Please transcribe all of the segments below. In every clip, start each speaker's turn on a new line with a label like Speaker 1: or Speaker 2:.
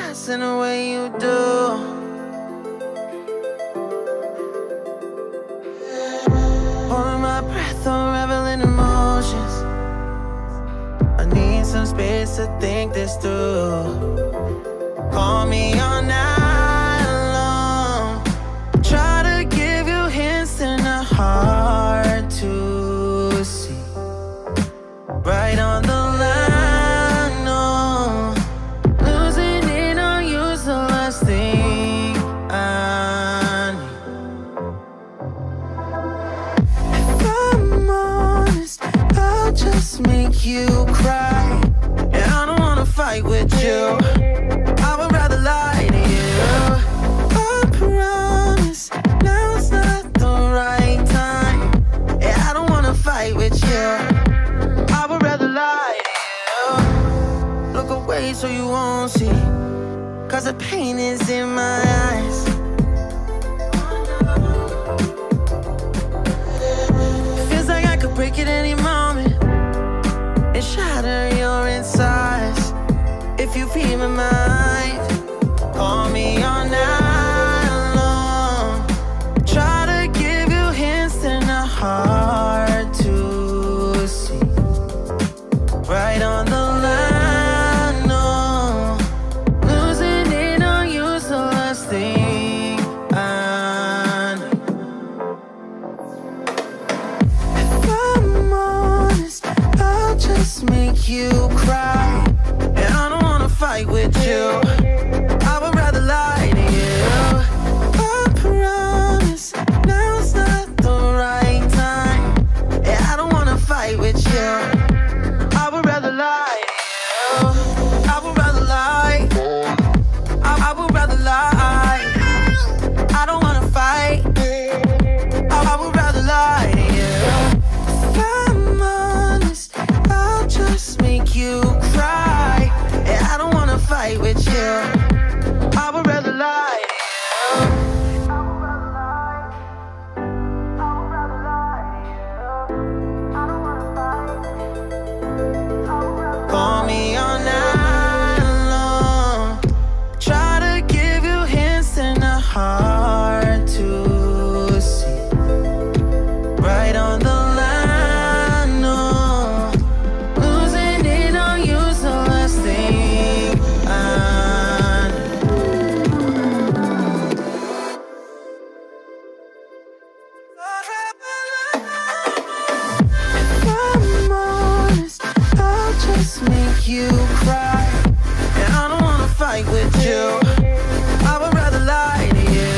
Speaker 1: fast in the way you do. Holding my breath, unraveling emotions. I need some space to think this through. Call me all night long. Try to give you hints and a hard to see. Right on the line, no. Losing it on you's the last thing I need. If I'm honest, I'll just make you cry. And I don't wanna fight with you. I would rather lie to you. I promise now's not the right time. Yeah, I don't wanna fight with you. I would rather lie to you. Look away so you won't see, 'cause the pain is in my eyes. Feels like I could break at any moment and shatter your insides. If you feel my mind, call me all night long. Try to give you hints and a hard to see. Right on the line, no. Losing it on you's the last thing I need. If I'm honest, I'll just make you cry. And I don't wanna fight with you. I would rather lie to you. I promise now's not the right time. Yeah, I don't wanna fight with you. I would rather lie to you. I would rather lie. I would rather lie. I don't wanna fight. I would rather lie to you. If I'm honest, I'll just make you cry. Yeah, I don't wanna fight with you. I would rather lie to you. Call me all night long. Try to give you hints and a hard to see. Right on the line, no. Losing it on you's the last thing I need. If I'm honest, I'll just make you cry. And I don't wanna fight with you. I would rather lie to you.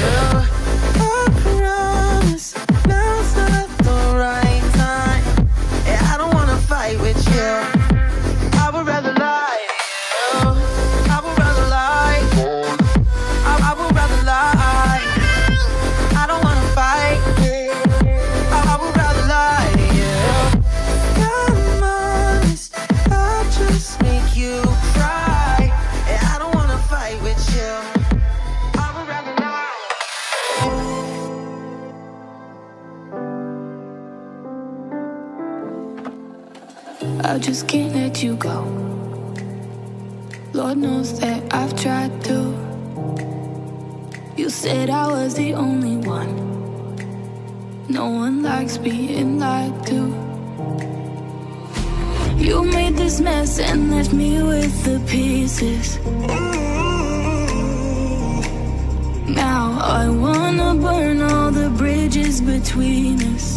Speaker 1: I promise now's not the right time. Yeah, I don't wanna fight with you. I would rather lie to you. I would rather lie. I would rather lie. I don't wanna fight. I would rather lie to you. If I'm honest, I'll just make you cry. Yeah, I don't wanna fight with you. I would rather lie.
Speaker 2: I just can't let you go. Lord knows that I've tried to. You said I was the only one. No one likes being lied to. You made this mess and left me with the pieces. Now I wanna burn all the bridges between us.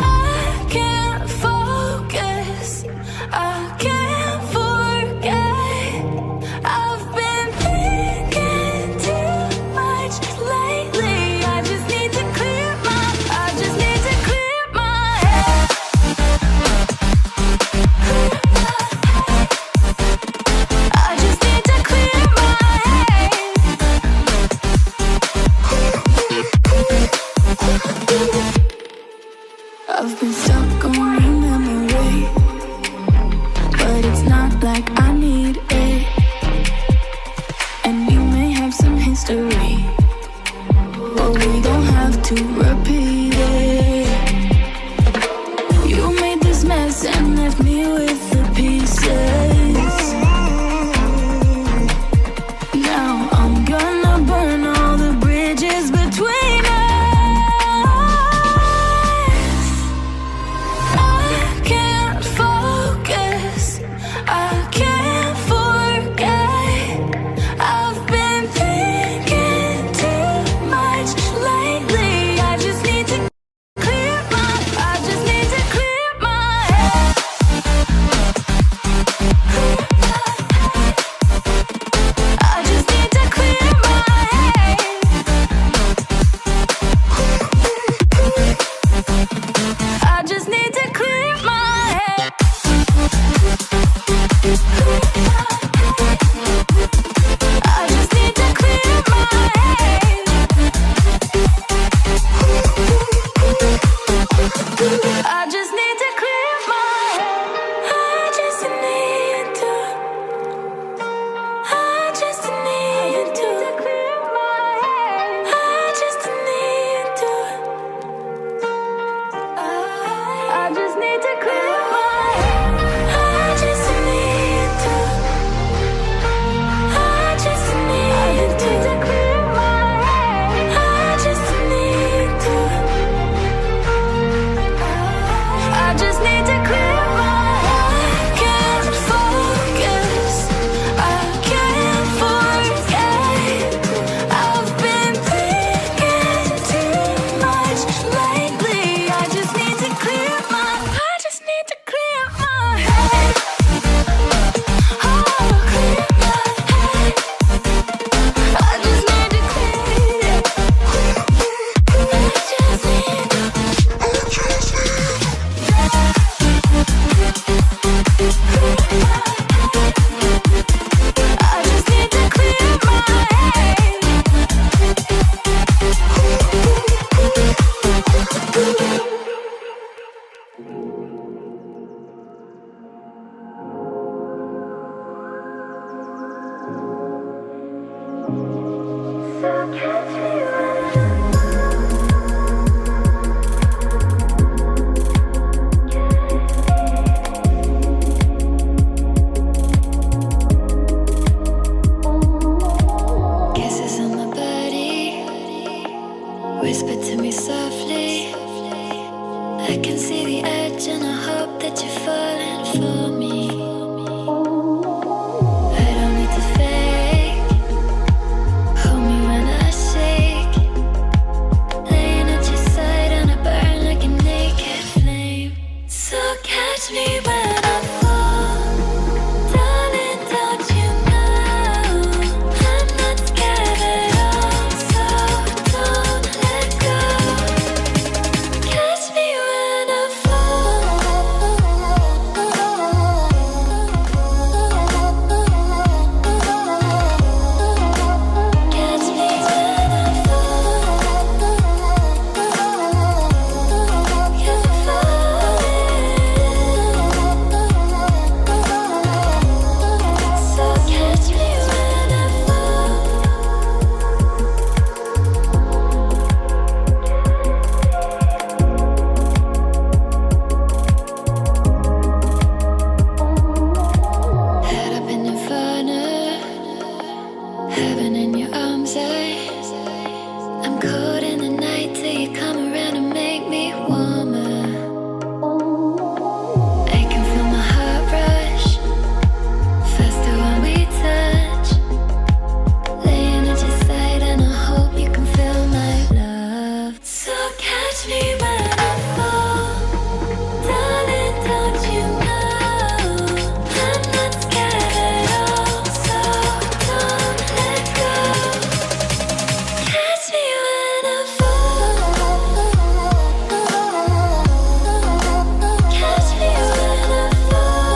Speaker 2: I can't focus, I can't forget. I've been thinking too much lately. I just need to clear my head. I just need to clear my head. I've been stuck on a memory, but it's not like I need it. And we may have some history, but we don't have to repeat it. You made this mess and left me with the pieces. I can see the edge and I hope that you're falling for me. I don't need to fake. Hold me when I shake. Laying at your side and I burn like a naked flame. So catch me when I fall. Darling, don't you know I'm not scared at all. So don't let go. Catch me when I Catch me when I fall. 'Cause I'm falling. So catch me when I fall. Head up in inferno, heaven in your arms, I'm cold in the night till you come around and make me warmer. I can feel my heart rush, faster when we touch. Laying at your side and I hope you can feel my love. So catch me when I fall. Darling, don't you know I'm not scared at all. So don't let go. Catch me when I fall. Catch me when I fall.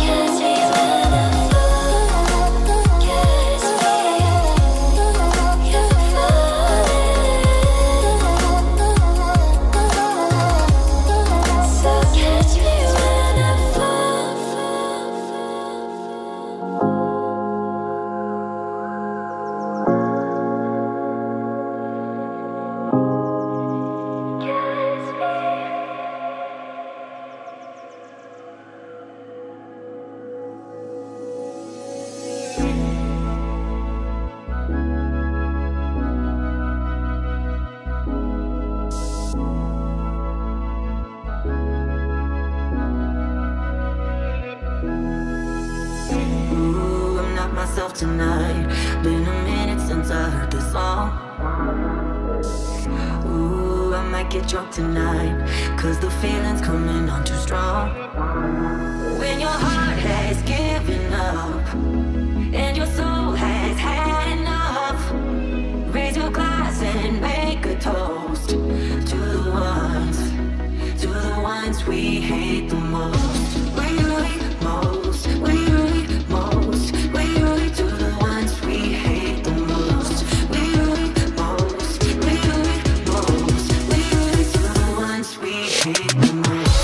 Speaker 2: Catch me when I fall. Catch me, 'cause I'm falling. So catch me when I fall.
Speaker 1: Ooh, I'm not myself tonight. Been a minute since I heard this song. Ooh, I might get drunk tonight, 'cause the feeling's coming on too strong. When your heart has given up and your soul has had enough, raise your glass and make a toast to the ones we hate the most. Really most, really most, really to the ones we hate the most. Really most, really most, really to the ones we hate the most.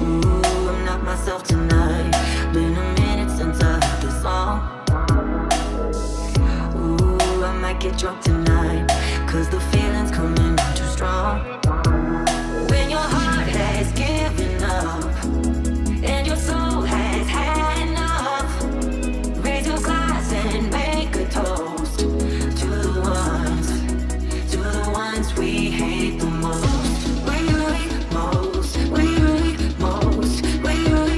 Speaker 1: Ooh, I'm not myself tonight. Been a minute since I heard this song. Ooh, I might get drunk tonight, 'cause the feeling's coming on too strong. When your heart has given up and your soul has had enough, raise your glass and make a toast to the ones we hate the most. Really most, really most, really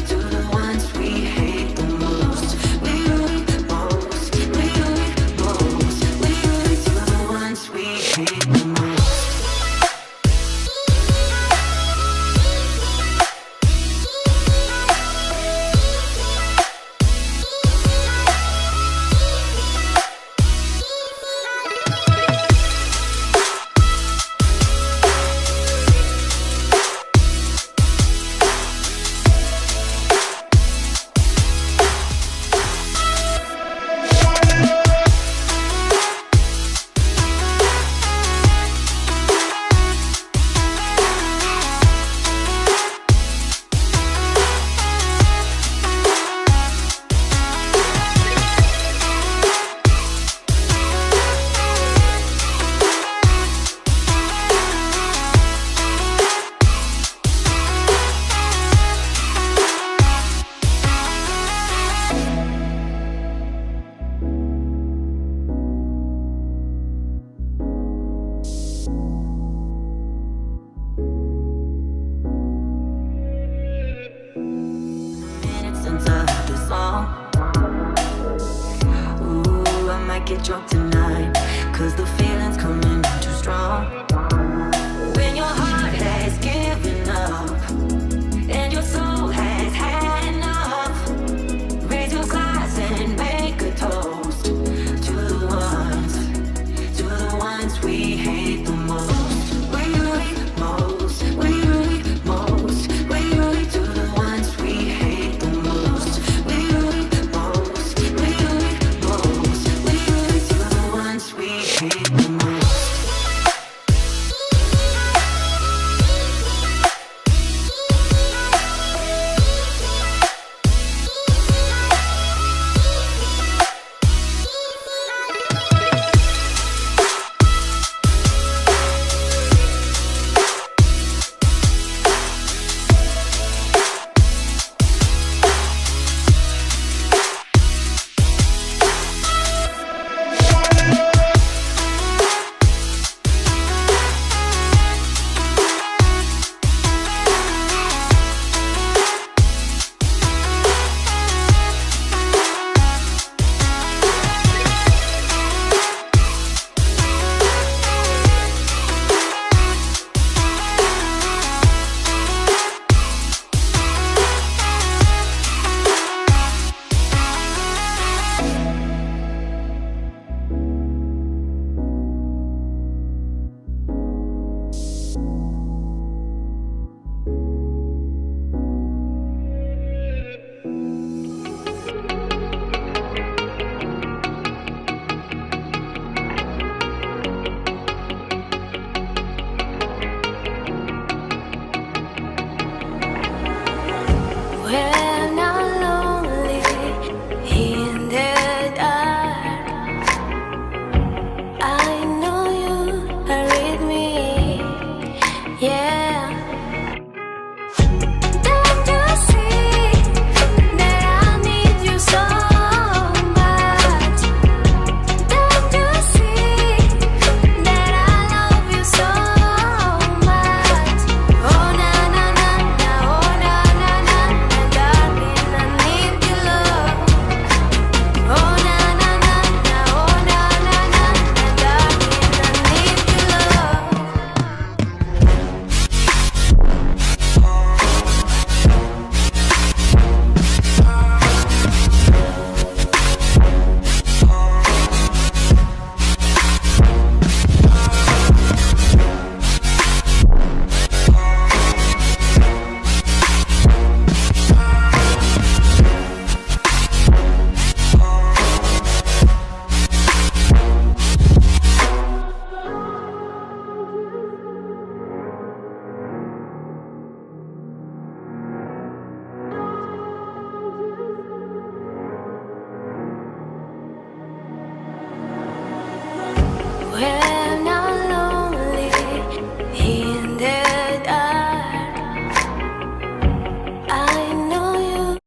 Speaker 3: get drunk tonight, 'cause the feeling's coming on too strong.